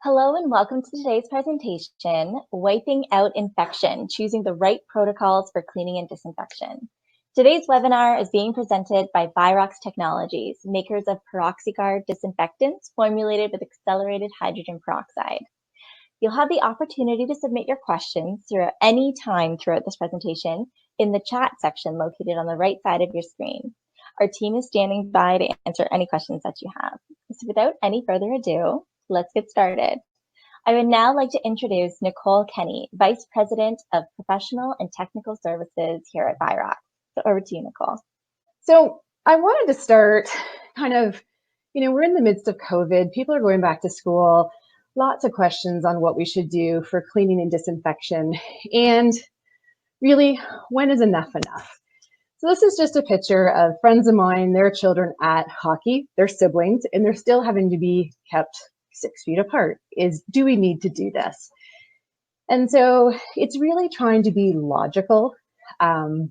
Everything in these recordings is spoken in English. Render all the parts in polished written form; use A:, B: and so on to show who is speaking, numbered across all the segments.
A: Hello and welcome to today's presentation, Wiping Out Infection, Choosing the Right Protocols for Cleaning and Disinfection. Today's webinar is being presented by Virox Technologies, makers of peroxyguard disinfectants formulated with accelerated hydrogen peroxide. You'll have the opportunity to submit your questions through any time throughout this presentation in the chat section located on the right side of your screen. Our team is standing by to answer any questions that you have. So without any further ado, let's get started. I would now like to introduce Nicole Kenny, Vice President of Professional and Technical Services here at Virox. So over to you, Nicole.
B: So I wanted to start we're in the midst of COVID. People are going back to school. Lots of questions on what we should do for cleaning and disinfection. And really, when is enough enough? So this is just a picture of friends of mine, their children at hockey, their siblings, and they're still having to be kept 6 feet apart. Do we need to do this? And so it's really trying to be logical and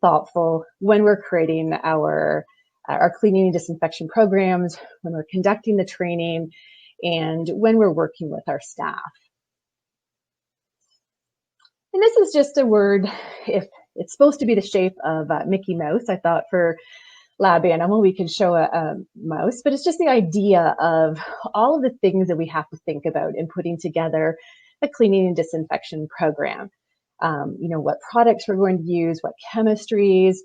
B: thoughtful when we're creating our cleaning and disinfection programs, when we're conducting the training, and when we're working with our staff. And this is just a word, if it's supposed to be the shape of Mickey Mouse. I thought for lab animal we could show a mouse, but it's just the idea of all of the things that we have to think about in putting together a cleaning and disinfection program. What products we're going to use, what chemistries,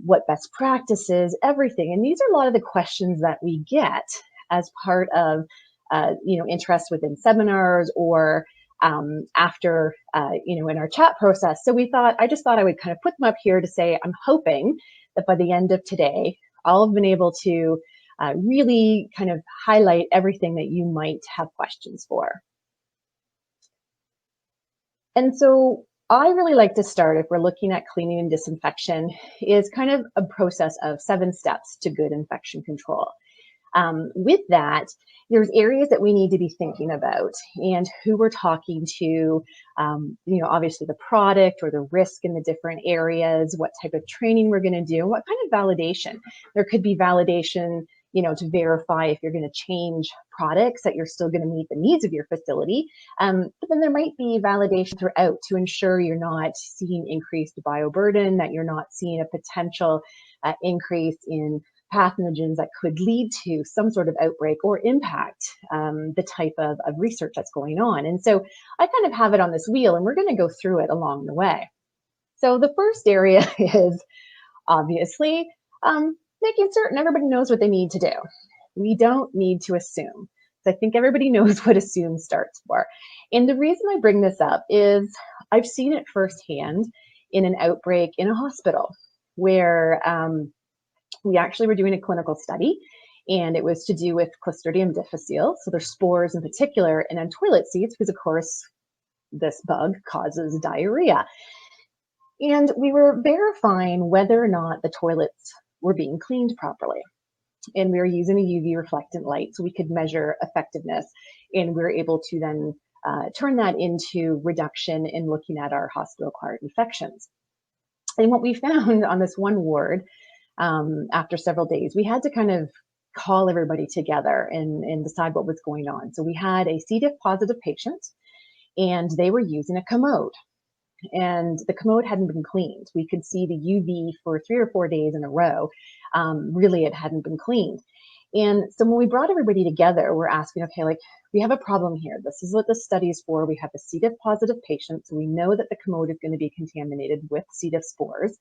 B: what best practices, everything. And these are a lot of the questions that we get as part of interest within seminars or after in our chat process. So I just thought I would kind of put them up here to say I'm hoping that by the end of today, I'll have been able to really kind of highlight everything that you might have questions for. And so I really like to start, if we're looking at cleaning and disinfection, is kind of a process of 7 steps to good infection control. With that, there's areas that we need to be thinking about and who we're talking to, obviously the product or the risk in the different areas, what type of training we're going to do, what kind of validation. There could be validation, to verify if you're going to change products that you're still going to meet the needs of your facility. But then there might be validation throughout to ensure you're not seeing increased bioburden, that you're not seeing a potential increase in pathogens that could lead to some sort of outbreak or impact the type of research that's going on. And so I kind of have it on this wheel, and we're going to go through it along the way. So the first area is obviously making certain everybody knows what they need to do. We don't need to assume. So I think everybody knows what assume starts for. And the reason I bring this up is I've seen it firsthand in an outbreak in a hospital where we actually were doing a clinical study, and it was to do with Clostridium difficile, so there's spores in particular, and on toilet seats, because of course this bug causes diarrhea. And we were verifying whether or not the toilets were being cleaned properly. And we were using a UV reflectant light so we could measure effectiveness, and we were able to then turn that into reduction in looking at our hospital-acquired infections. And what we found on this one ward, after several days, we had to kind of call everybody together and decide what was going on. So we had a C. diff positive patient, and they were using a commode, and the commode hadn't been cleaned. We could see the UV for 3 or 4 days in a row. Really, it hadn't been cleaned. And so when we brought everybody together, we're asking, okay, we have a problem here. This is what the study is for. We have a C. diff positive patient, so we know that the commode is going to be contaminated with C. diff spores.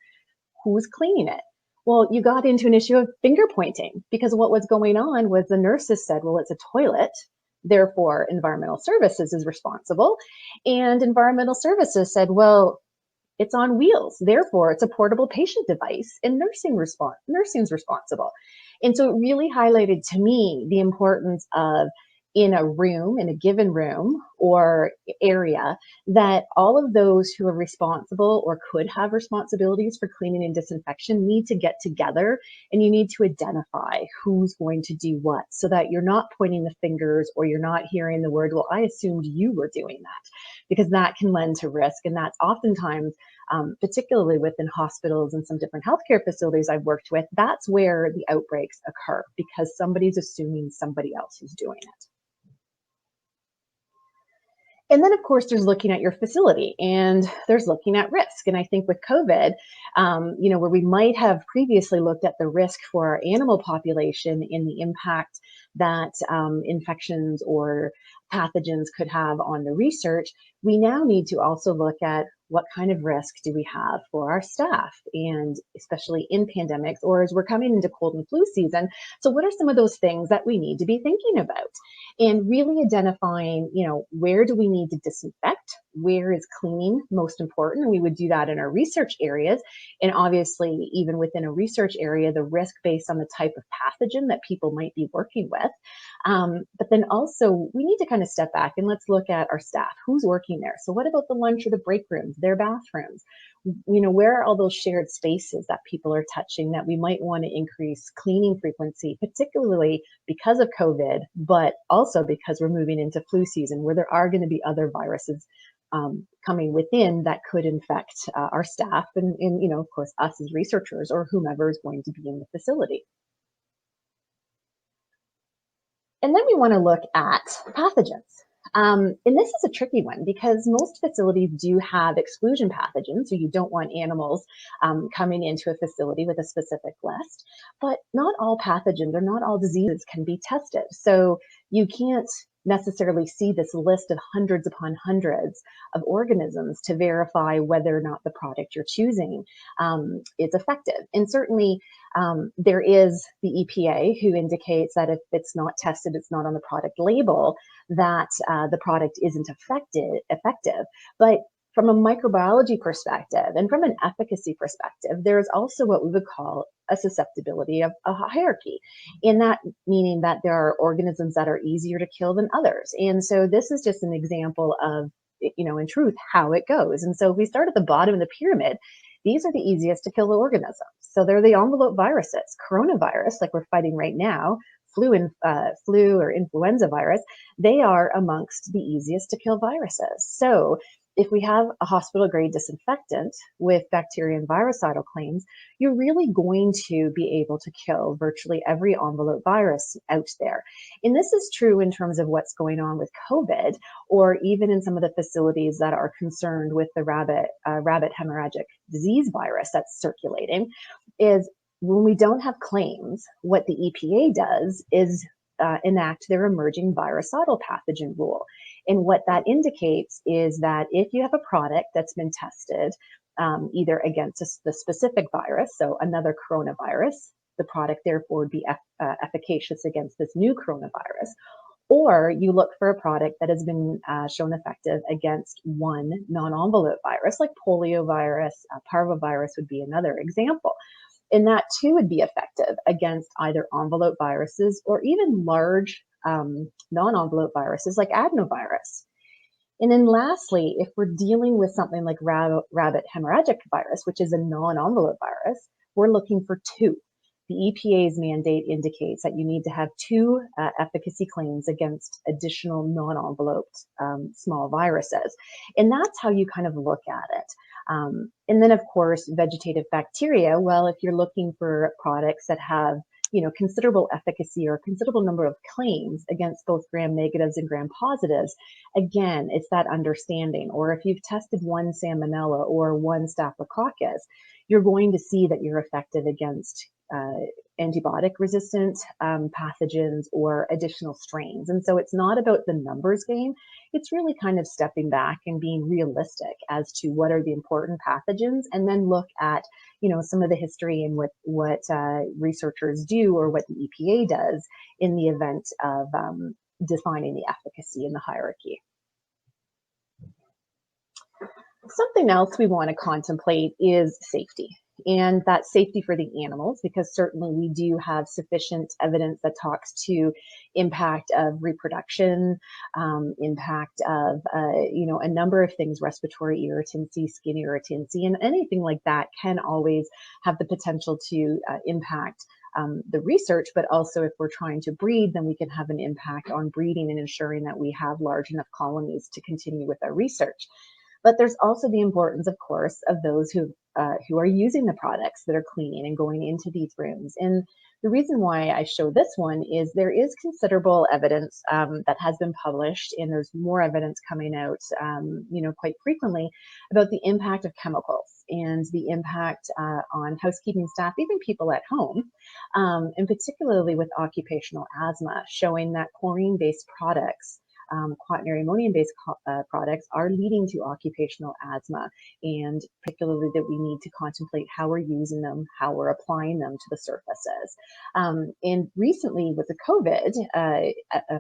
B: Who's cleaning it? Well, you got into an issue of finger pointing, because what was going on was the nurses said, well, it's a toilet, therefore environmental services is responsible. And environmental services said, well, it's on wheels, therefore it's a portable patient device, and nursing's responsible. And so it really highlighted to me the importance of, in a given room or area, that all of those who are responsible or could have responsibilities for cleaning and disinfection need to get together, and you need to identify who's going to do what, so that you're not pointing the fingers or you're not hearing the word, well, I assumed you were doing that, because that can lend to risk. And that's oftentimes, particularly within hospitals and some different healthcare facilities I've worked with, that's where the outbreaks occur, because somebody's assuming somebody else is doing it. And then, of course, there's looking at your facility, and there's looking at risk. And I think with COVID, where we might have previously looked at the risk for our animal population in the impact that infections or pathogens could have on the research, we now need to also look at what kind of risk do we have for our staff, and especially in pandemics or as we're coming into cold and flu season. So what are some of those things that we need to be thinking about? And really identifying, where do we need to disinfect? Where is cleaning most important? And we would do that in our research areas. And obviously, even within a research area, the risk based on the type of pathogen that people might be working with. But then also, we need to kind of step back and let's look at our staff. Who's working there? So what about the lunch or the break rooms, their bathrooms? Where are all those shared spaces that people are touching that we might want to increase cleaning frequency, particularly because of COVID, but also because we're moving into flu season where there are going to be other viruses coming within that could infect our staff and, of course, us as researchers or whomever is going to be in the facility. And then we want to look at pathogens. And this is a tricky one because most facilities do have exclusion pathogens, so you don't want animals coming into a facility with a specific list, but not all pathogens or not all diseases can be tested. So you can't necessarily see this list of hundreds upon hundreds of organisms to verify whether or not the product you're choosing is effective. And certainly there is the EPA who indicates that if it's not tested, it's not on the product label, that the product isn't effective. But from a microbiology perspective and from an efficacy perspective, there is also what we would call a susceptibility of a hierarchy, in that meaning that there are organisms that are easier to kill than others. And so this is just an example of, in truth, how it goes. And so if we start at the bottom of the pyramid, these are the easiest to kill organisms. So they're the envelope viruses. Coronavirus, like we're fighting right now, flu or influenza virus, they are amongst the easiest to kill viruses. So if we have a hospital-grade disinfectant with bacteria and virucidal claims, you're really going to be able to kill virtually every envelope virus out there. And this is true in terms of what's going on with COVID, or even in some of the facilities that are concerned with the rabbit hemorrhagic disease virus that's circulating, is when we don't have claims, what the EPA does is enact their emerging virucidal pathogen rule. And what that indicates is that if you have a product that's been tested either against the specific virus, so another coronavirus, the product therefore would be efficacious against this new coronavirus, or you look for a product that has been shown effective against one non-envelope virus, like poliovirus, parvovirus would be another example. And that too would be effective against either envelope viruses or even large non-envelope viruses like adenovirus. And then lastly, if we're dealing with something like rabbit hemorrhagic virus, which is a non-envelope virus, we're looking for two. The EPA's mandate indicates that you need to have two efficacy claims against additional non-enveloped small viruses. And that's how you kind of look at it. And then, of course, vegetative bacteria. Well, if you're looking for products that have, considerable efficacy or a considerable number of claims against both gram negatives and gram positives, again, it's that understanding. Or if you've tested one salmonella or one staphylococcus, you're going to see that you're effective against antibiotic resistant pathogens or additional strains. And so it's not about the numbers game. It's really kind of stepping back and being realistic as to what are the important pathogens, and then look at, some of the history and what researchers do or what the EPA does in the event of defining the efficacy in the hierarchy. Something else we want to contemplate is safety. And that's safety for the animals, because certainly we do have sufficient evidence that talks to impact of reproduction, impact of, a number of things, respiratory irritancy, skin irritancy, and anything like that can always have the potential to impact the research. But also if we're trying to breed, then we can have an impact on breeding and ensuring that we have large enough colonies to continue with our research. But there's also the importance, of course, of those who are using the products that are cleaning and going into these rooms. And The reason why I show this one is there is considerable evidence that has been published, and there's more evidence coming out, quite frequently about the impact of chemicals and the impact on housekeeping staff, even people at home, and particularly with occupational asthma, showing that chlorine-based products, quaternary ammonium-based products are leading to occupational asthma, and particularly that we need to contemplate how we're using them, how we're applying them to the surfaces. And recently with the COVID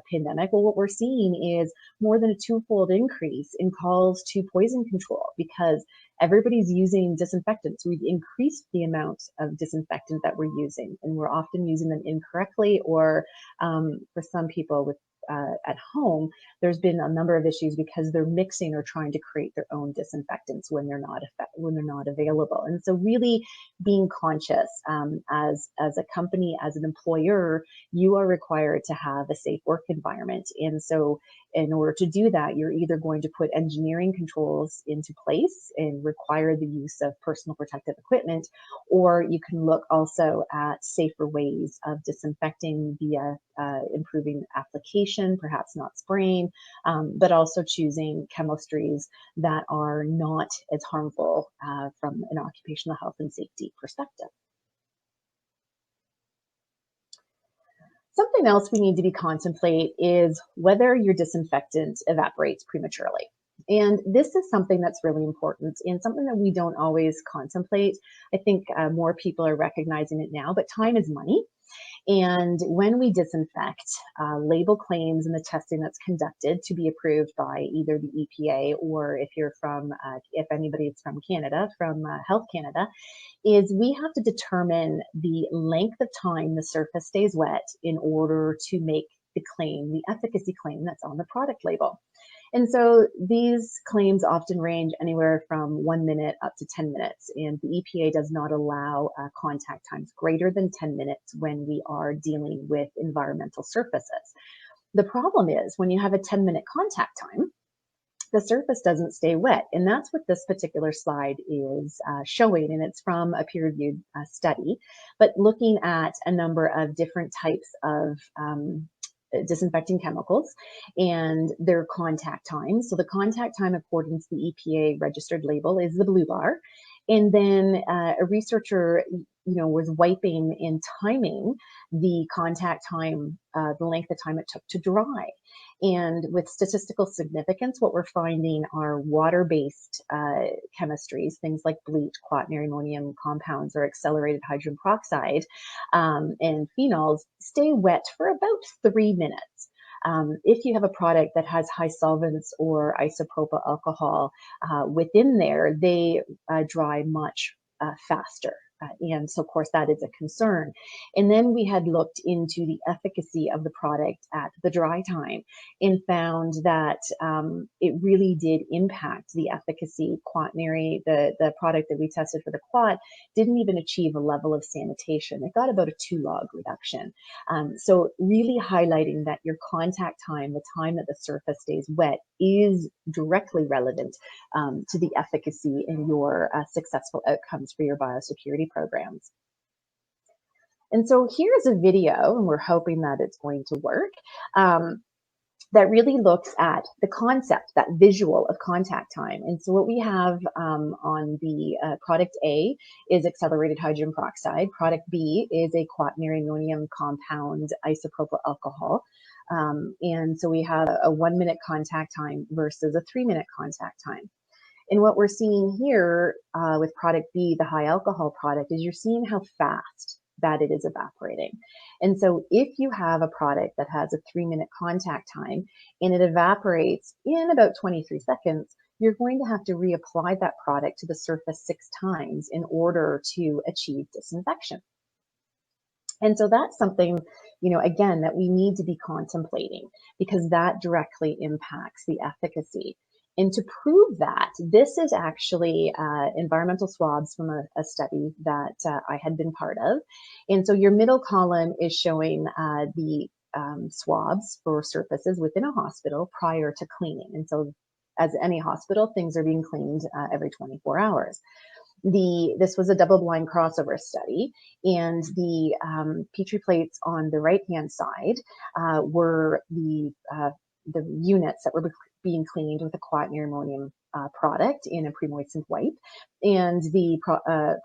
B: pandemic, well, what we're seeing is more than a twofold increase in calls to poison control because everybody's using disinfectants. We've increased the amount of disinfectant that we're using, and we're often using them incorrectly, or for some people with at home, there's been a number of issues because they're mixing or trying to create their own disinfectants when they're not available. And so, really being conscious as a company, as an employer, you are required to have a safe work environment. And so, in order to do that, you're either going to put engineering controls into place and require the use of personal protective equipment, or you can look also at safer ways of disinfecting via improving application, perhaps not spraying, but also choosing chemistries that are not as harmful from an occupational health and safety perspective. Something else we need to be contemplate is whether your disinfectant evaporates prematurely. And this is something that's really important and something that we don't always contemplate. I think more people are recognizing it now, but time is money. And when we disinfect, label claims and the testing that's conducted to be approved by either the EPA or if anybody's from Canada, from Health Canada, is we have to determine the length of time the surface stays wet in order to make the claim, the efficacy claim that's on the product label. And so these claims often range anywhere from 1 minute up to 10 minutes. And the EPA does not allow contact times greater than 10 minutes when we are dealing with environmental surfaces. The problem is when you have a 10-minute contact time, the surface doesn't stay wet. And that's what this particular slide is showing. And it's from a peer-reviewed study, but looking at a number of different types of disinfecting chemicals and their contact time. So the contact time according to the EPA registered label is the blue bar. And then a researcher, was wiping and timing the contact time, the length of time it took to dry. And with statistical significance, what we're finding are water-based chemistries, things like bleach, quaternary ammonium compounds, or accelerated hydrogen peroxide, and phenols stay wet for about 3 minutes. If you have a product that has high solvents or isopropyl alcohol within there, they dry much faster. And so, of course, that is a concern. And then we had looked into the efficacy of the product at the dry time and found that it really did impact the efficacy. Quaternary, the product that we tested for the quat, didn't even achieve a level of sanitation. It got about a 2-log reduction. So really highlighting that your contact time, the time that the surface stays wet, is directly relevant to the efficacy and your successful outcomes for your biosecurity programs. And so here's a video, and we're hoping that it's going to work, that really looks at the concept, that visual of contact time. And so what we have on the product A is accelerated hydrogen peroxide. Product B is a quaternary ammonium compound isopropyl alcohol. And so we have a 1-minute contact time versus a 3-minute contact time. And what we're seeing here with product B, the high alcohol product, is you're seeing how fast that it is evaporating. And so if you have a product that has a 3-minute contact time and it evaporates in about 23 seconds, you're going to have to reapply that product to the surface 6 times in order to achieve disinfection. And so that's something, again, that we need to be contemplating because that directly impacts the efficacy. And to prove that, this is actually environmental swabs from a study that I had been part of. And so your middle column is showing the swabs for surfaces within a hospital prior to cleaning. And so as any hospital, things are being cleaned every 24 hours. This was a double-blind crossover study, and the Petri plates on the right-hand side were the units that were being cleaned with a quaternary ammonium product in a pre-moistened wipe, and the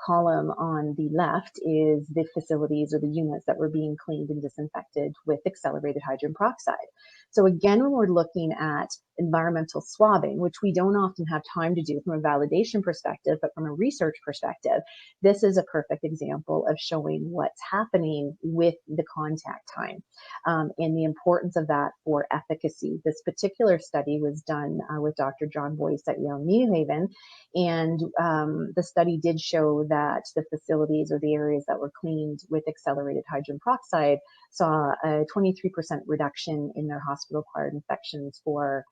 B: column on the left is the facilities or the units that were being cleaned and disinfected with accelerated hydrogen peroxide. So again, when we're looking at environmental swabbing, which we don't often have time to do from a validation perspective, but from a research perspective, this is a perfect example of showing what's happening with the contact time and the importance of that for efficacy. This particular study was done with Dr. John Boyce at Yale New Haven, and the study did show that the facilities or the areas that were cleaned with accelerated hydrogen peroxide saw a 23% reduction in their hospital-acquired infections for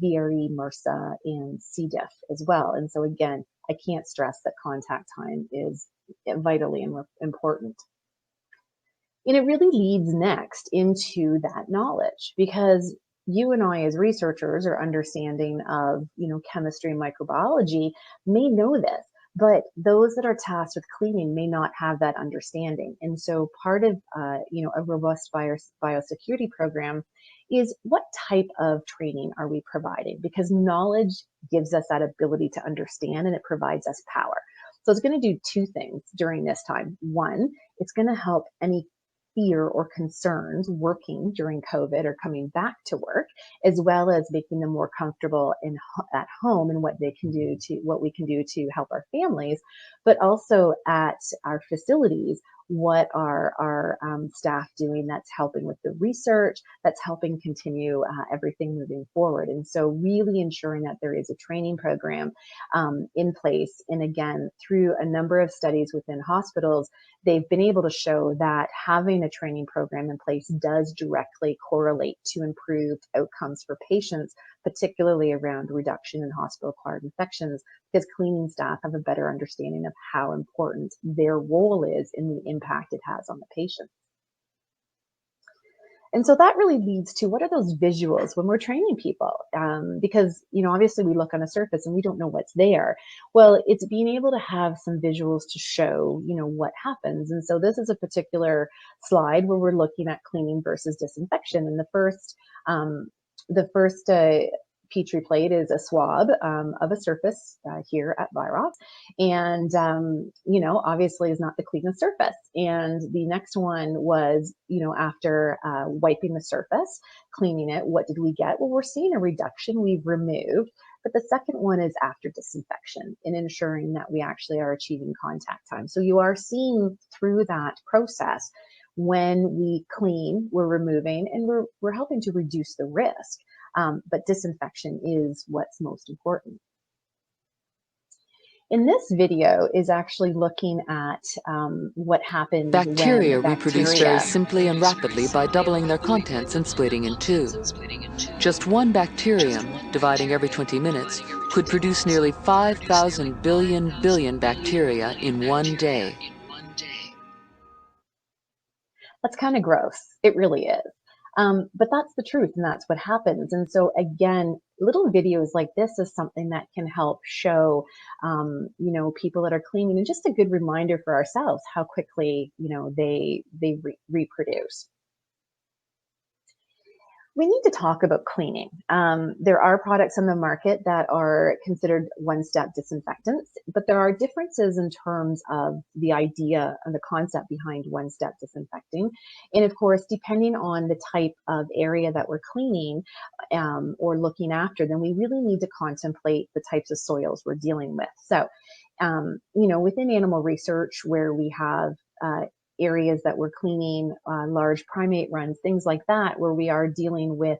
B: VRE, MRSA, and C. diff as well. And so again, I can't stress that contact time is vitally important. And it really leads next into that knowledge, because you and I as researchers or understanding of, chemistry and microbiology may know this, but those that are tasked with cleaning may not have that understanding. And so part of, a robust biosecurity program is what type of training are we providing? Because knowledge gives us that ability to understand, and it provides us power. So it's going to do two things during this time. One, it's going to help any fear or concerns working during COVID or coming back to work, as well as making them more comfortable at home and what we can do to help our families, but also at our facilities, what are our staff doing that's helping with the research, that's helping continue everything moving forward. And so really ensuring that there is a training program in place. And again, through a number of studies within hospitals, they've been able to show that having a training program in place does directly correlate to improved outcomes for patients, particularly around reduction in hospital-acquired infections, because cleaning staff have a better understanding of how important their role is in the impact it has on the patient. And so that really leads to what are those visuals when we're training people? Because, obviously we look on a surface and we don't know what's there. Well, it's being able to have some visuals to show, what happens. And so this is a particular slide where we're looking at cleaning versus disinfection. And the first Petri plate is a swab of a surface here at Virox, and obviously is not the cleanest surface. And the next one was, after wiping the surface, cleaning it, what did we get? Well, we're seeing a reduction. We've removed. But the second one is after disinfection and ensuring that we actually are achieving contact time. So you are seeing through that process, when we clean, we're removing, and we're helping to reduce the risk. But disinfection is what's most important. In this video is actually looking at what happens
C: Bacteria
B: when
C: reproduce very simply and rapidly by doubling their contents and splitting in two. Just one bacterium, dividing every 20 minutes, could produce nearly 5,000 billion bacteria in one day.
B: That's kind of gross. It really is. But that's the truth, and that's what happens. And so again, little videos like this is something that can help show, people that are cleaning, and just a good reminder for ourselves how quickly, they reproduce. We need to talk about cleaning. There are products on the market that are considered one-step disinfectants, but there are differences in terms of the idea and the concept behind one-step disinfecting. And of course, depending on the type of area that we're cleaning or looking after, then we really need to contemplate the types of soils we're dealing with. So, within animal research, where we have areas that we're cleaning, large primate runs, things like that, where we are dealing with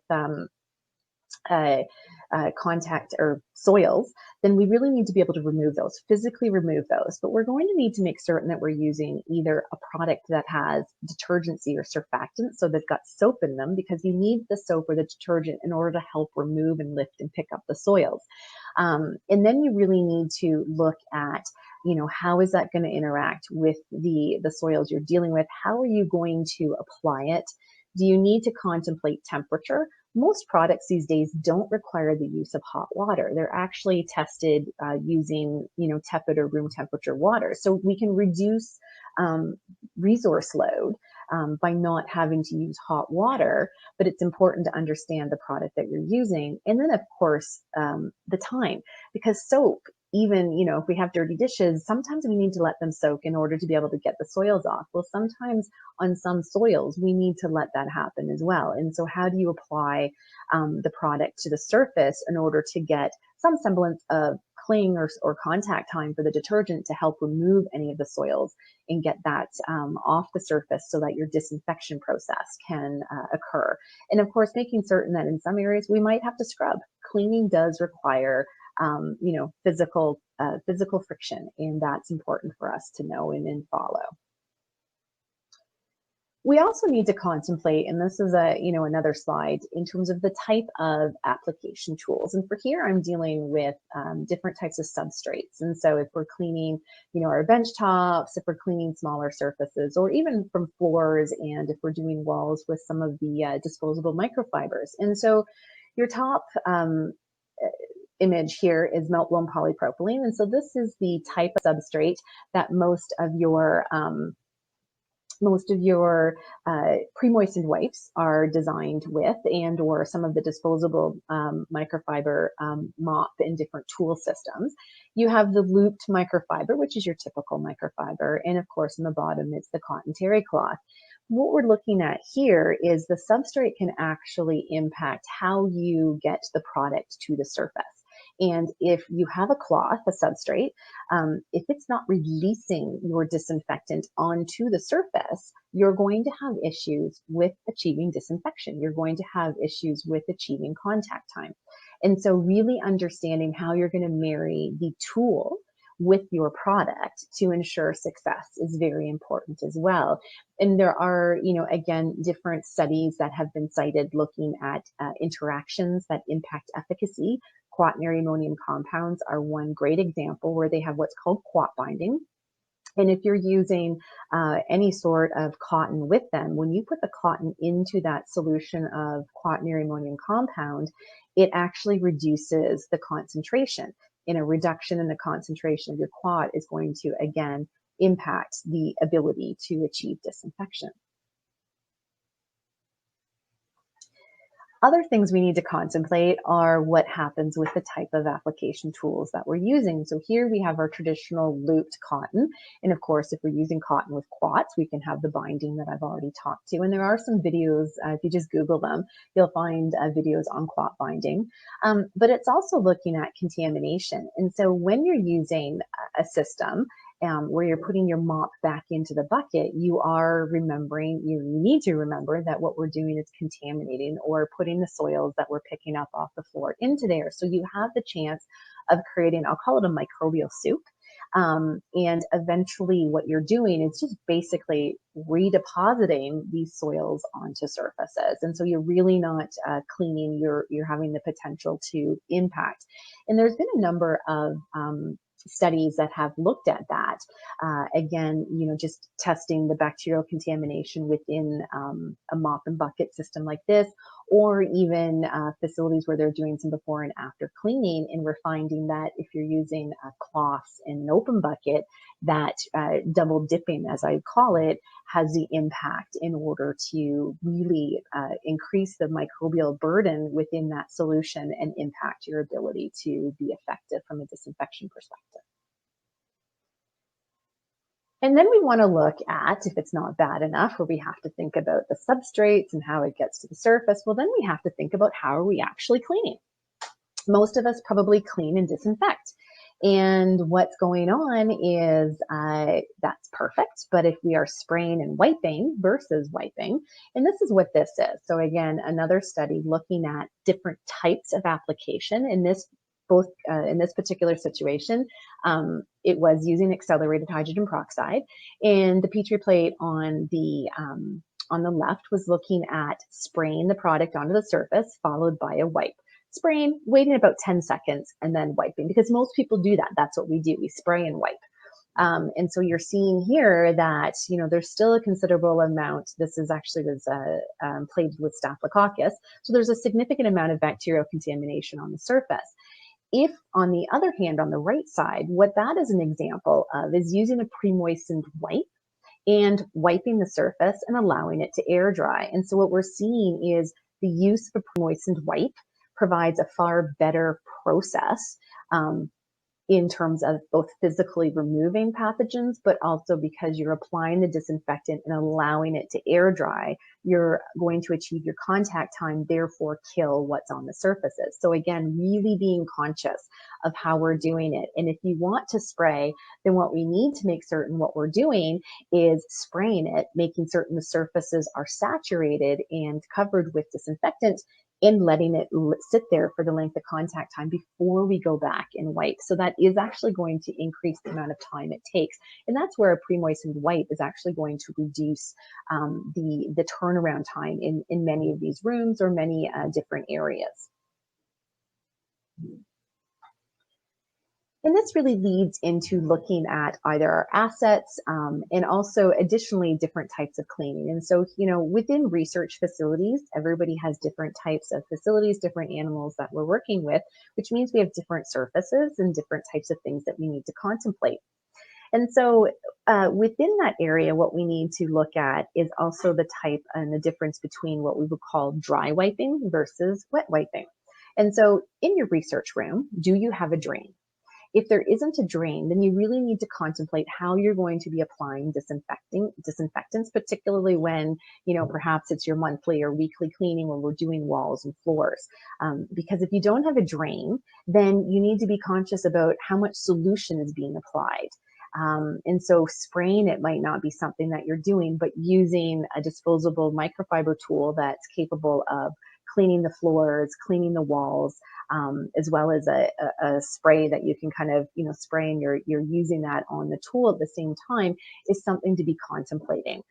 B: contact or soils, then we really need to be able to remove those, physically remove those. But we're going to need to make certain that we're using either a product that has detergency or surfactant, so they've got soap in them, because you need the soap or the detergent in order to help remove and lift and pick up the soils. And then you really need to look at, how is that going to interact with the soils you're dealing with? How are you going to apply it? Do you need to contemplate temperature? most products these days don't require the use of hot water. They're actually tested using, tepid or room temperature water. So we can reduce resource load by not having to use hot water, but it's important to understand the product that you're using. And then, of course, the time, because soap, even, if we have dirty dishes, sometimes we need to let them soak in order to be able to get the soils off. Well, sometimes on some soils, we need to let that happen as well. And so how do you apply the product to the surface in order to get some semblance of cling or contact time for the detergent to help remove any of the soils and get that off the surface so that your disinfection process can occur. And of course, making certain that in some areas we might have to scrub. Cleaning does require physical friction, and that's important for us to know and follow. We also need to contemplate, and this is another slide, in terms of the type of application tools. And for here, I'm dealing with different types of substrates. And so if we're cleaning, our bench tops, if we're cleaning smaller surfaces, or even from floors, and if we're doing walls with some of the disposable microfibers. And so your top image here is melt-blown polypropylene. And so this is the type of substrate that most of your pre-moistened wipes are designed with, and or some of the disposable microfiber mop and different tool systems. You have the looped microfiber, which is your typical microfiber, and of course in the bottom it's the cotton terry cloth. What we're looking at here is the substrate can actually impact how you get the product to the surface. And if you have a cloth, a substrate, if it's not releasing your disinfectant onto the surface, you're going to have issues with achieving disinfection. You're going to have issues with achieving contact time. And so really understanding how you're going to marry the tool with your product to ensure success is very important as well. And there are, again, different studies that have been cited looking at interactions that impact efficacy. Quaternary ammonium compounds are one great example where they have what's called quat binding. And if you're using any sort of cotton with them, when you put the cotton into that solution of quaternary ammonium compound, it actually reduces the concentration. And a reduction in the concentration of your quat is going to, again, impact the ability to achieve disinfection. Other things we need to contemplate are what happens with the type of application tools that we're using. So here we have our traditional looped cotton. And of course, if we're using cotton with quats, we can have the binding that I've already talked to. And there are some videos, if you just Google them, you'll find videos on quat binding. But it's also looking at contamination. And so when you're using a system, where you're putting your mop back into the bucket, you need to remember that what we're doing is contaminating or putting the soils that we're picking up off the floor into there. So you have the chance of creating, I'll call it a microbial soup. And eventually what you're doing is just basically redepositing these soils onto surfaces. And so you're really not cleaning, you're having the potential to impact. And there's been a number of studies that have looked at that. Again, just testing the bacterial contamination within a mop and bucket system like this, or even facilities where they're doing some before and after cleaning. And we're finding that if you're using cloths in an open bucket, that double dipping, as I call it, has the impact in order to really increase the microbial burden within that solution and impact your ability to be effective from a disinfection perspective. And then we want to look at, if it's not bad enough, where we have to think about the substrates and how it gets to the surface, well, then we have to think about how are we actually cleaning. Most of us probably clean and disinfect. And what's going on is that's perfect. But if we are spraying and wiping versus wiping, and this is what this is. So again, another study looking at different types of application. In this particular situation, it was using accelerated hydrogen peroxide, and the Petri plate on the left was looking at spraying the product onto the surface, followed by a wipe. Spraying, waiting about 10 seconds, and then wiping, because most people do that. That's what we do. We spray and wipe. And so you're seeing here that, there's still a considerable amount. This is actually was plagued with Staphylococcus. So there's a significant amount of bacterial contamination on the surface. If, on the other hand, on the right side, what that is an example of is using a pre-moistened wipe and wiping the surface and allowing it to air dry. And so what we're seeing is the use of a pre-moistened wipe provides a far better process in terms of both physically removing pathogens, but also because you're applying the disinfectant and allowing it to air dry, you're going to achieve your contact time, therefore kill what's on the surfaces. So again, really being conscious of how we're doing it. And if you want to spray, then what we need to make certain what we're doing is spraying it, making certain the surfaces are saturated and covered with disinfectant, and letting it sit there for the length of contact time before we go back and wipe. So that is actually going to increase the amount of time it takes. And that's where a pre-moistened wipe is actually going to reduce the turnaround time in many of these rooms or many different areas. And this really leads into looking at either our assets and also additionally different types of cleaning. And so, within research facilities, everybody has different types of facilities, different animals that we're working with, which means we have different surfaces and different types of things that we need to contemplate. And so within that area, what we need to look at is also the type and the difference between what we would call dry wiping versus wet wiping. And so in your research room, do you have a drain? If there isn't a drain, then you really need to contemplate how you're going to be applying disinfectants, particularly when, perhaps it's your monthly or weekly cleaning when we're doing walls and floors. Because if you don't have a drain, then you need to be conscious about how much solution is being applied. And so spraying it might not be something that you're doing, but using a disposable microfiber tool that's capable of cleaning the floors, cleaning the walls, as well as a spray that you can kind of, spray and you're using that on the tool at the same time is something to be contemplating.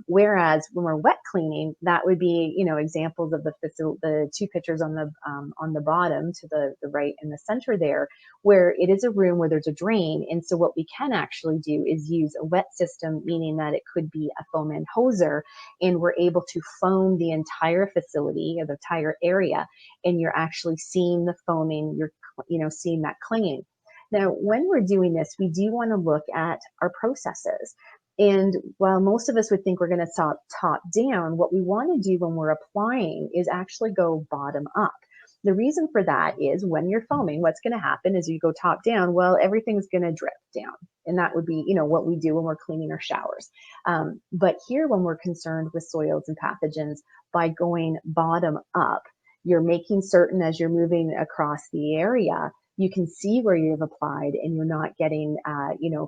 B: Whereas when we're wet cleaning, that would be, examples of the two pictures on the bottom to the right and the center there, where it is a room where there's a drain. And so what we can actually do is use a wet system, meaning that it could be a foam and hoser, and we're able to foam the entire facility or the entire area, and you're actually seeing the foaming, you're seeing that clinging. Now, when we're doing this, we do want to look at our processes. And while most of us would think we're going to start top down, what we want to do when we're applying is actually go bottom up. The reason for that is when you're foaming, what's going to happen is you go top down, well, everything's going to drip down. And that would be, what we do when we're cleaning our showers. But here, when we're concerned with soils and pathogens, by going bottom up, you're making certain as you're moving across the area, you can see where you've applied and you're not getting,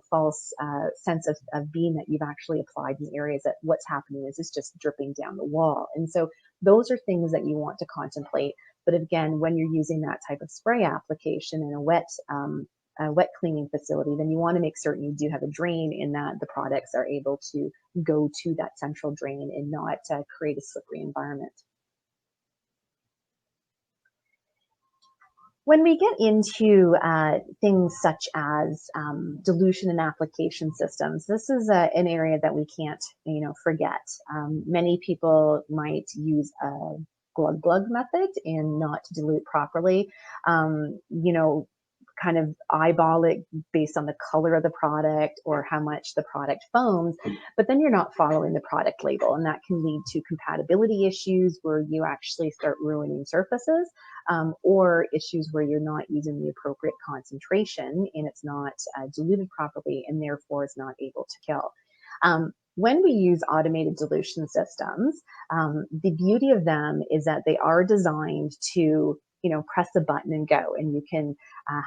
B: false sense of being that you've actually applied in areas that what's happening is it's just dripping down the wall. And so those are things that you want to contemplate. But again, when you're using that type of spray application in a wet cleaning facility, then you want to make certain you do have a drain in that the products are able to go to that central drain and not create a slippery environment. When we get into things such as dilution and application systems, this is an area that we can't, forget. Many people might use a glug method and not dilute properly. Kind of eyeball it based on the color of the product or how much the product foams, but then you're not following the product label, and that can lead to compatibility issues where you actually start ruining surfaces, or issues where you're not using the appropriate concentration and it's not diluted properly and therefore is not able to kill. When we use automated dilution systems, the beauty of them is that they are designed to press a button and go, and you can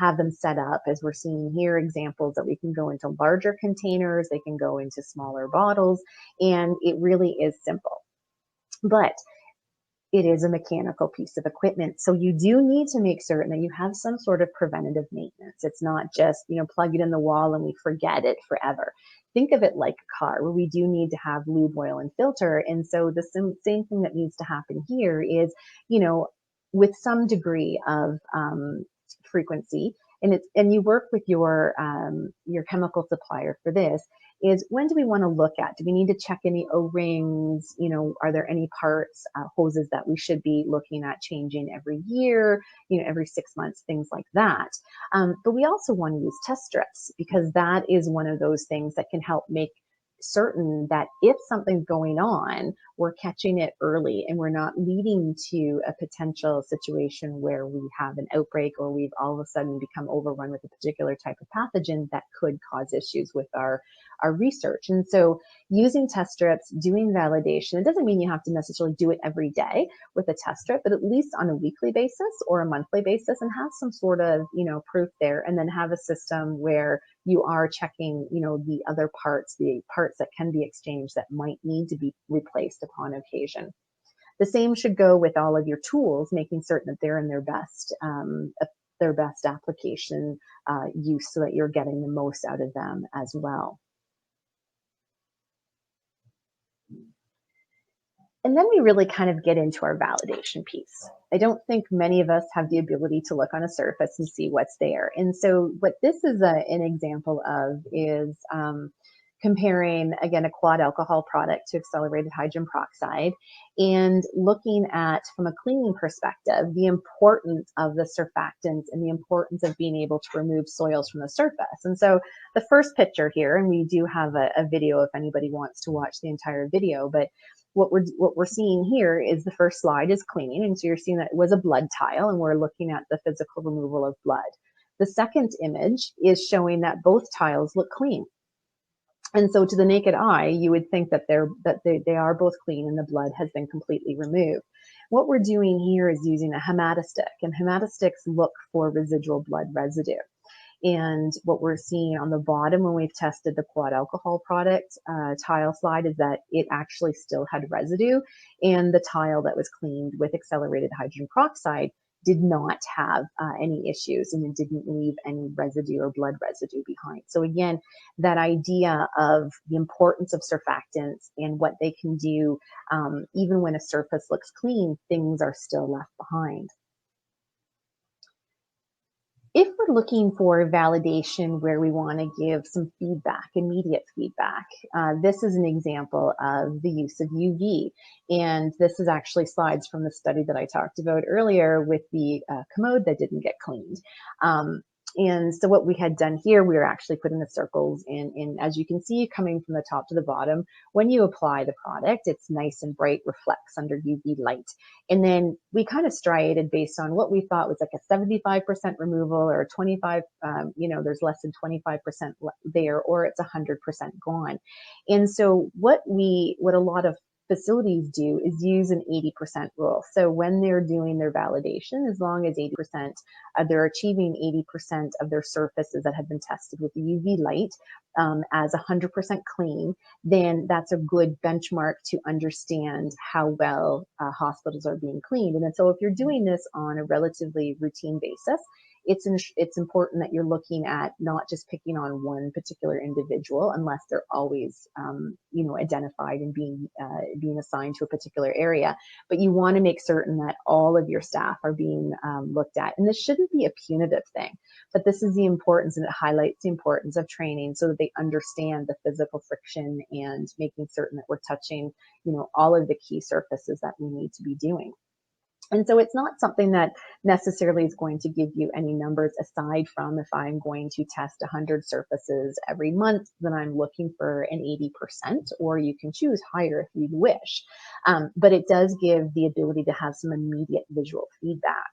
B: have them set up as we're seeing here, examples that we can go into larger containers, they can go into smaller bottles, and it really is simple. But it is a mechanical piece of equipment. So you do need to make certain that you have some sort of preventative maintenance. It's not just, plug it in the wall and we forget it forever. Think of it like a car where we do need to have lube, oil, and filter. And so the same thing that needs to happen here is, with some degree of frequency, And you work with your chemical supplier for this, is when do we want to look at? Do we need to check any O-rings? You know, are there any parts, hoses that we should be looking at changing every year, you know, every 6 months, things like that. But we also want to use test strips, because that is one of those things that can help make certain that if something's going on, we're catching it early and we're not leading to a potential situation where we have an outbreak or we've all of a sudden become overrun with a particular type of pathogen that could cause issues with our research. And so using test strips, doing validation, it doesn't mean you have to necessarily do it every day with a test strip, but at least on a weekly basis or a monthly basis, and have some sort of, you know, proof there, and then have a system where you are checking, you know, the other parts, the parts that can be exchanged that might need to be replaced upon occasion. The same should go with all of your tools, making certain that they're in their best application use, so that you're getting the most out of them as well. And then we really kind of get into our validation piece. I don't think many of us have the ability to look on a surface and see what's there. And so what this is an example of is comparing, again, a quad alcohol product to accelerated hydrogen peroxide, and looking at, from a cleaning perspective, the importance of the surfactants and the importance of being able to remove soils from the surface. And so the first picture here, and we do have a video if anybody wants to watch the entire video, but what we're seeing here is the first slide is cleaning. And so you're seeing that it was a blood tile, and we're looking at the physical removal of blood. The second image is showing that both tiles look clean. And so to the naked eye, you would think that they are both clean and the blood has been completely removed. What we're doing here is using a hematostick, and hematostics look for residual blood residue. And what we're seeing on the bottom when we've tested the quad alcohol product tile slide is that it actually still had residue, and the tile that was cleaned with accelerated hydrogen peroxide did not have any issues, and it didn't leave any residue or blood residue behind. So again, that idea of the importance of surfactants and what they can do, even when a surface looks clean, things are still left behind. If we're looking for validation where we want to give some feedback, immediate feedback, this is an example of the use of UV. And this is actually slides from the study that I talked about earlier with the commode that didn't get cleaned. And so what we had done here, we were actually putting the circles in, as you can see, coming from the top to the bottom. When you apply the product, it's nice and bright, reflects under UV light. And then we kind of striated based on what we thought was like a 75% removal, or 25, there's less than 25% there, or it's 100% gone. And so what a lot of facilities do is use an 80% rule. So when they're doing their validation, as long as 80%, they're achieving 80% of their surfaces that have been tested with the UV light as 100% clean, then that's a good benchmark to understand how well hospitals are being cleaned. And then, so if you're doing this on a relatively routine basis, it's important that you're looking at not just picking on one particular individual, unless they're always, identified and being assigned to a particular area. But you want to make certain that all of your staff are being looked at. And this shouldn't be a punitive thing, but this is the importance, and it highlights the importance of training so that they understand the physical friction and making certain that we're touching, all of the key surfaces that we need to be doing. And so it's not something that necessarily is going to give you any numbers, aside from if I'm going to test 100 surfaces every month, then I'm looking for an 80%, or you can choose higher if you wish. But it does give the ability to have some immediate visual feedback.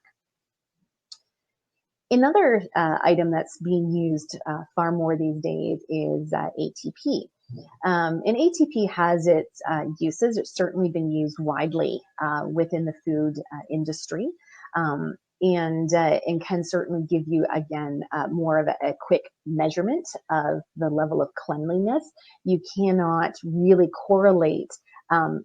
B: Another item that's being used far more these days is ATP. And ATP has its uses. It's certainly been used widely within the food industry, and can certainly give you, again, more of a quick measurement of the level of cleanliness. You cannot really correlate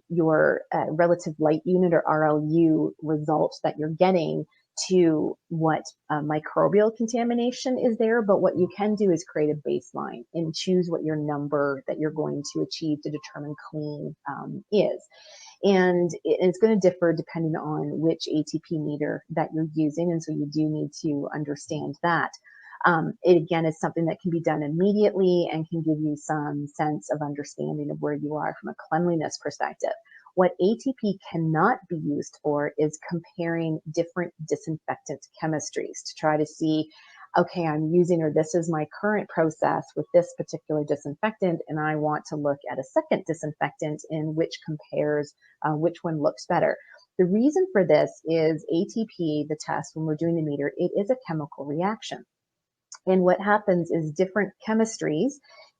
B: your relative light unit, or RLU, results that you're getting to what microbial contamination is there, but what you can do is create a baseline and choose what your number that you're going to achieve to determine clean is. And it's going to differ depending on which ATP meter that you're using, and so you do need to understand that. It again is something that can be done immediately and can give you some sense of understanding of where you are from a cleanliness perspective. What ATP cannot be used for is comparing different disinfectant chemistries to try to see, okay, I'm using, or this is my current process with this particular disinfectant, and I want to look at a second disinfectant in which compares which one looks better. The reason for this is ATP, the test, when we're doing the meter, it is a chemical reaction. And what happens is different chemistries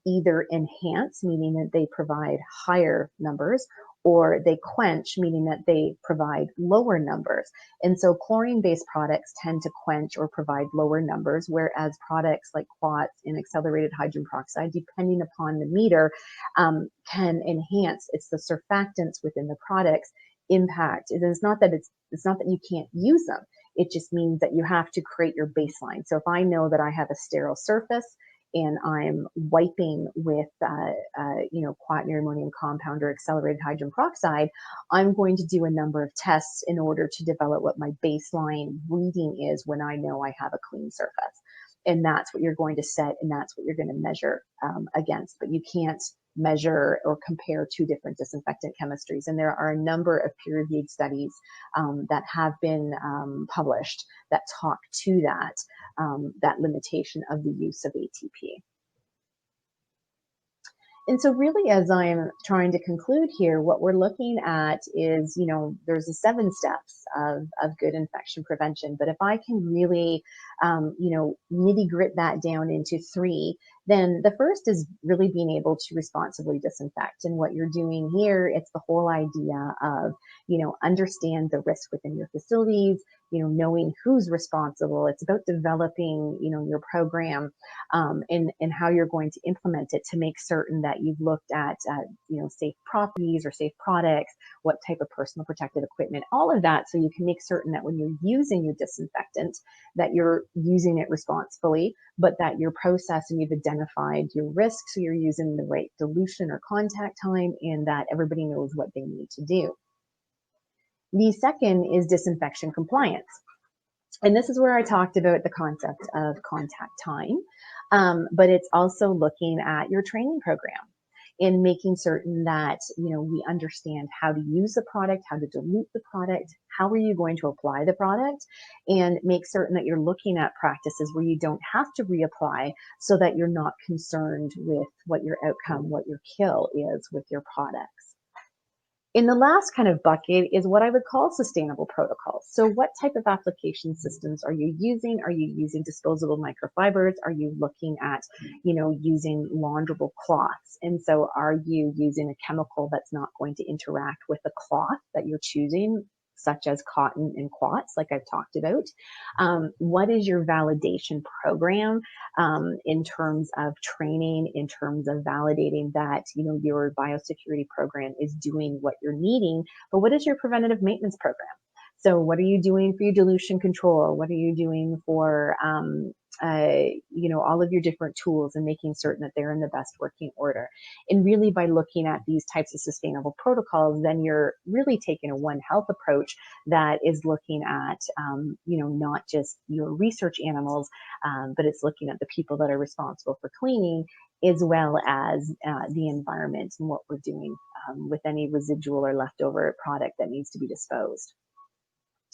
B: either enhance, meaning that they provide higher numbers, or they quench, meaning that they provide lower numbers. And so chlorine-based products tend to quench or provide lower numbers, whereas products like quats and accelerated hydrogen peroxide, depending upon the meter, can enhance. It's the surfactants within the products impact. It is not that it's not that you can't use them. It just means that you have to create your baseline. So if I know that I have a sterile surface and I'm wiping with, quaternary ammonium compound or accelerated hydrogen peroxide, I'm going to do a number of tests in order to develop what my baseline reading is when I know I have a clean surface. And that's what you're going to set, and that's what you're going to measure against. But you can't measure or compare two different disinfectant chemistries. And there are a number of peer-reviewed studies that have been published that talk to that limitation of the use of ATP. And so really, as I'm trying to conclude here, what we're looking at is, there's the 7 steps of good infection prevention. But if I can really, nitty grit that down into 3, then the first is really being able to responsibly disinfect. And what you're doing here, it's the whole idea of, understand the risk within your facilities, knowing who's responsible. It's about developing, your program and how you're going to implement it to make certain that you've looked at, safe properties or safe products, what type of personal protective equipment, all of that, so you can make certain that when you're using your disinfectant, that you're using it responsibly, but that your process and you've identified your risks, so you're using the right dilution or contact time, and that everybody knows what they need to do. The second is disinfection compliance. And this is where I talked about the concept of contact time, but it's also looking at your training program and making certain that, we understand how to use the product, how to dilute the product, how are you going to apply the product, and make certain that you're looking at practices where you don't have to reapply, so that you're not concerned with what your outcome, what your kill is with your products. In the last kind of bucket is what I would call sustainable protocols. So what type of application systems are you using? Are you using disposable microfibers? Are you looking at, using launderable cloths? And so are you using a chemical that's not going to interact with the cloth that you're choosing, such as cotton and quats, like I've talked about? What is your validation program in terms of training, in terms of validating that, your biosecurity program is doing what you're needing, but what is your preventative maintenance program? So what are you doing for your dilution control? What are you doing for, all of your different tools, and making certain that they're in the best working order? And really, by looking at these types of sustainable protocols, then you're really taking a One Health approach that is looking at, not just your research animals, but it's looking at the people that are responsible for cleaning, as well as the environment and what we're doing with any residual or leftover product that needs to be disposed.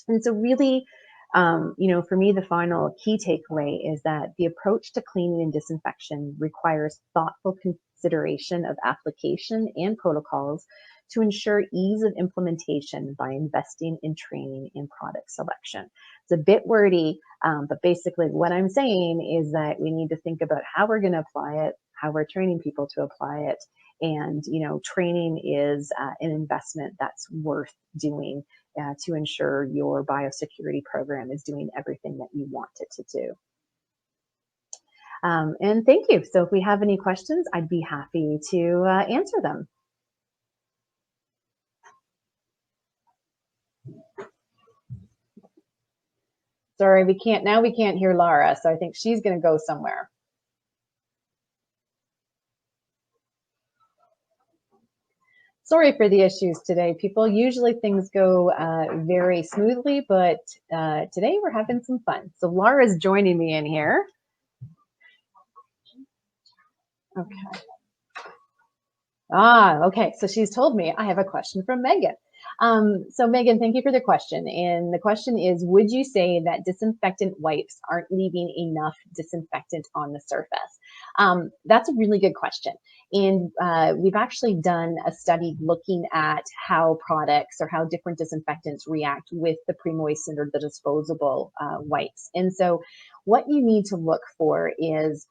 B: And so really, for me, the final key takeaway is that the approach to cleaning and disinfection requires thoughtful consideration of application and protocols to ensure ease of implementation by investing in training and product selection. It's a bit wordy, but basically what I'm saying is that we need to think about how we're going to apply it, how we're training people to apply it, and training is an investment that's worth doing to ensure your biosecurity program is doing everything that you want it to do. And thank you. So if we have any questions, I'd be happy to answer them. Sorry, we can't hear Lara, so I think she's going to go somewhere. Sorry for the issues today, people. Usually things go very smoothly, but today we're having some fun. So Lara's joining me in here. Okay. Okay. So she's told me I have a question from Megan. So Megan, thank you for the question. And the question is, would you say that disinfectant wipes aren't leaving enough disinfectant on the surface? That's a really good question. And we've actually done a study looking at how products or how different disinfectants react with the pre-moistened or the disposable wipes. And so what you need to look for is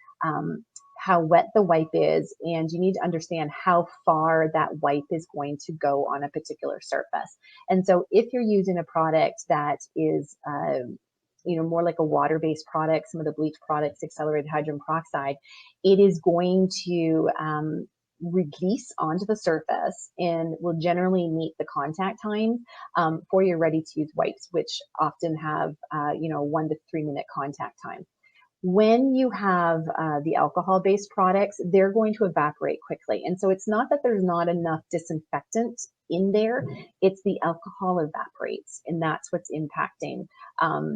B: how wet the wipe is, and you need to understand how far that wipe is going to go on a particular surface. And so if you're using a product that is more like a water-based product, some of the bleach products, accelerated hydrogen peroxide, it is going to release onto the surface and will generally meet the contact time for your ready-to-use wipes, which often have 1 to 3 minute contact time. When you have the alcohol-based products, they're going to evaporate quickly. And so it's not that there's not enough disinfectant in there, it's the alcohol evaporates, and that's what's impacting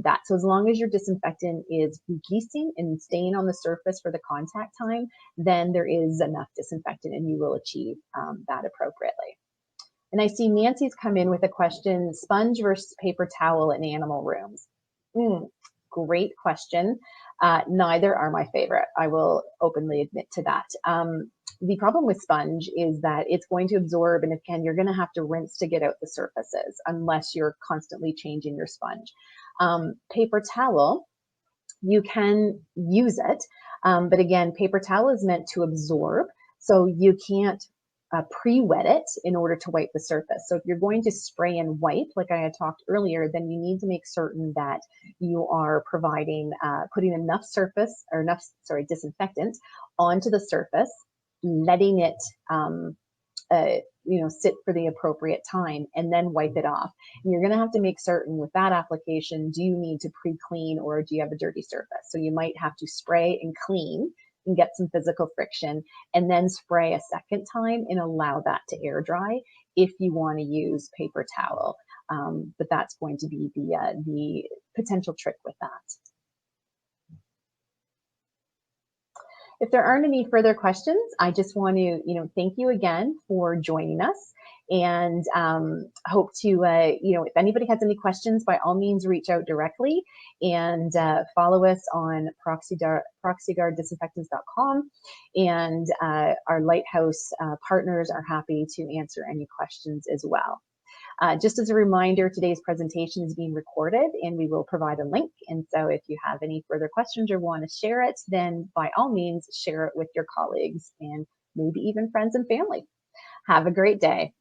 B: that. So as long as your disinfectant is releasing and staying on the surface for the contact time, then there is enough disinfectant and you will achieve that appropriately. And I see Nancy's come in with a question, sponge versus paper towel in animal rooms. Great question. Neither are my favorite. I will openly admit to that. The problem with sponge is that it's going to absorb, and again, you're going to have to rinse to get out the surfaces unless you're constantly changing your sponge. Paper towel, you can use it, but again, paper towel is meant to absorb, so you can't pre-wet it in order to wipe the surface. So if you're going to spray and wipe, like I had talked earlier, then you need to make certain that you are providing, putting enough disinfectant onto the surface, letting it, sit for the appropriate time, and then wipe it off. And you're going to have to make certain with that application, do you need to pre-clean or do you have a dirty surface? So you might have to spray and clean and get some physical friction, and then spray a second time and allow that to air dry if you want to use paper towel. But that's going to be the potential trick with that. If there aren't any further questions, I just want to, thank you again for joining us, and hope to, if anybody has any questions, by all means, reach out directly, and follow us on proxyguarddisinfectants.com, and our Lighthouse partners are happy to answer any questions as well. Just as a reminder, today's presentation is being recorded and we will provide a link. And so if you have any further questions or want to share it, then by all means, share it with your colleagues and maybe even friends and family. Have a great day.